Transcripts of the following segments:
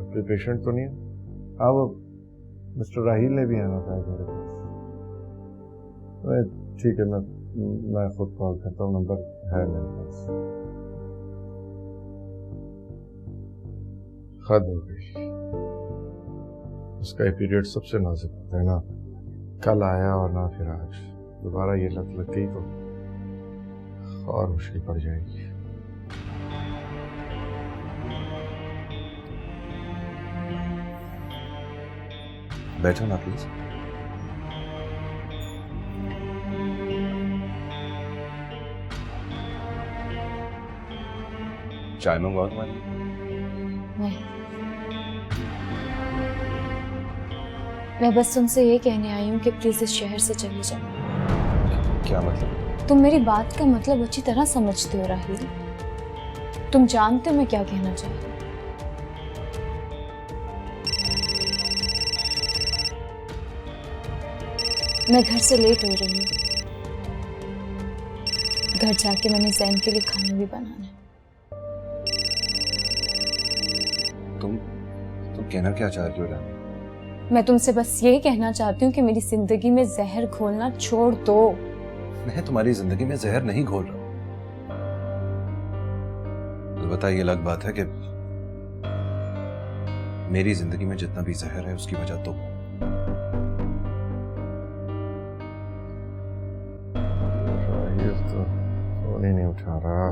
कोई पेशेंट तो नहीं है? हाँ, वो मिस्टर राहील ने भी आना था मेरे पास। ठीक है, मैं खुद कॉल करता हूँ, नंबर है मेरे पास। हद हो गई, उसका ये पीरियड सबसे नाजुक होता है ना। कल आया और ना फिर आज, दोबारा ये लत लग गई तो और मुश्किल पड़ जाएगी। बैठो ना प्लीज। चाय मंगवाओ तुम्हारी? नहीं, मैं बस तुमसे ये कहने आई हूँ कि प्लीज इस शहर से चले जाओ। क्या मतलब? तुम मेरी बात का मतलब अच्छी तरह समझते हो राहील। तुम जानते हो मैं क्या कहना चाहती हूँ। मैं घर से लेट हो रही हूँ। घर जाके मैंने जैन के लिए खाना भी बनाना है। तुम कहना क्या चाहती हो रानी? मैं तुमसे बस ये कहना चाहती हूँ कि मेरी जिंदगी में जहर घोलना छोड़ दो। मैं तुम्हारी जिंदगी में जहर नहीं घोल रहा हूं। अलबत्ता ये अलग बात है कि मेरी जिंदगी में जितना भी जहर है उसकी वजह तुम हो। तो फोन ही नहीं उठा रहा।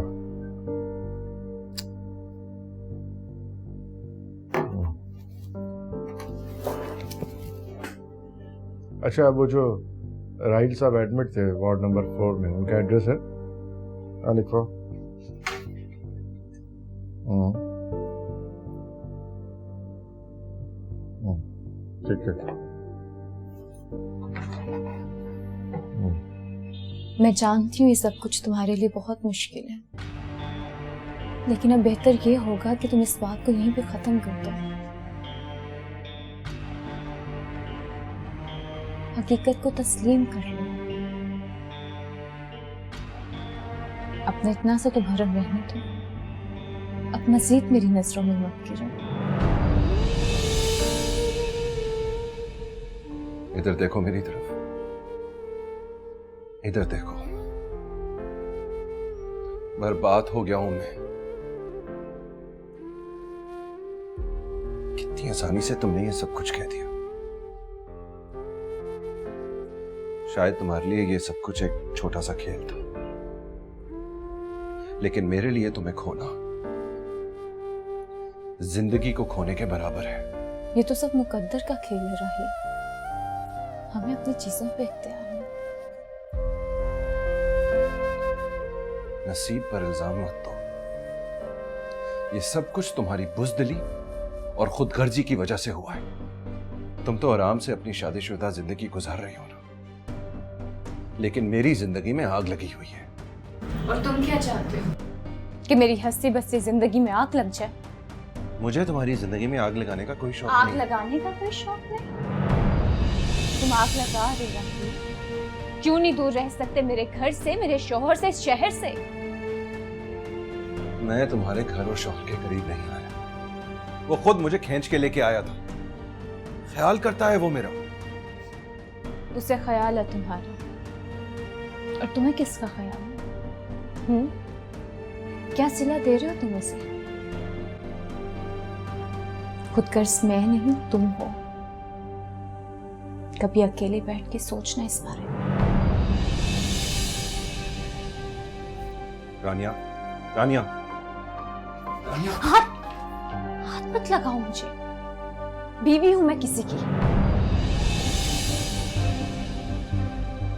अच्छा, वो जो राहील साहब एडमिट थे वार्ड नंबर 4 में, उनका एड्रेस है? हाँ, लिखो। ठीक है। मैं जानती हूँ ये सब कुछ तुम्हारे लिए बहुत मुश्किल है, लेकिन अब बेहतर ये होगा कि तुम इस बात को यहीं पे खत्म कर दो। हकीकत को तस्लीम कर लो। अपना इतना सा तो भरम रहने दो। अब मजीद मेरी नजरों में मत गिरो। इधर देखो मेरी तरफ, इधर देखो। बर्बाद हो गया हूं मैं। कितनी आसानी से तुमने ये सब कुछ कह दिया। शायद तुम्हारे लिए ये सब कुछ एक छोटा सा खेल था, लेकिन मेरे लिए तुम्हें खोना जिंदगी को खोने के बराबर है। ये तो सब मुकद्दर का खेल है राहील। हमें अपनी चीजों पे इख्तियार है। नसीब पर इल्जाम मत दो। ये सब कुछ तुम्हारी बुज़दिली और खुदगर्जी की वजह से हुआ है। तुम तो आराम से अपनी शादीशुदा जिंदगी गुजार रही हो ना, लेकिन मेरी जिंदगी में आग लगी हुई है। और तुम क्या चाहते हो कि मेरी हंसी बसी जिंदगी में आग लग जाए? मुझे तुम्हारी जिंदगी में आग लगाने का कोई शौक आग नहीं। लगाने का कोई शौक नहीं? तुम आग लगा रही हो। क्यों नहीं दूर रह सकते मेरे घर से, मेरे शौहर से, इस शहर से? मैं तुम्हारे घर और शौहर के करीब नहीं आया, वो खुद मुझे खींच के लेके आया था। ख्याल करता है वो मेरा। उसे ख्याल है तुम्हारा, और तुम्हें किसका ख्याल है? क्या सिला दे रहे हो तुम उसे? खुदगर्ज मैं नहीं, तुम हो। कभी अकेले बैठ के सोचना इस बारे में। रानिया, रानिया, रानिया। हाथ मत लगाओ मुझे। बीवी हूं मैं किसी की।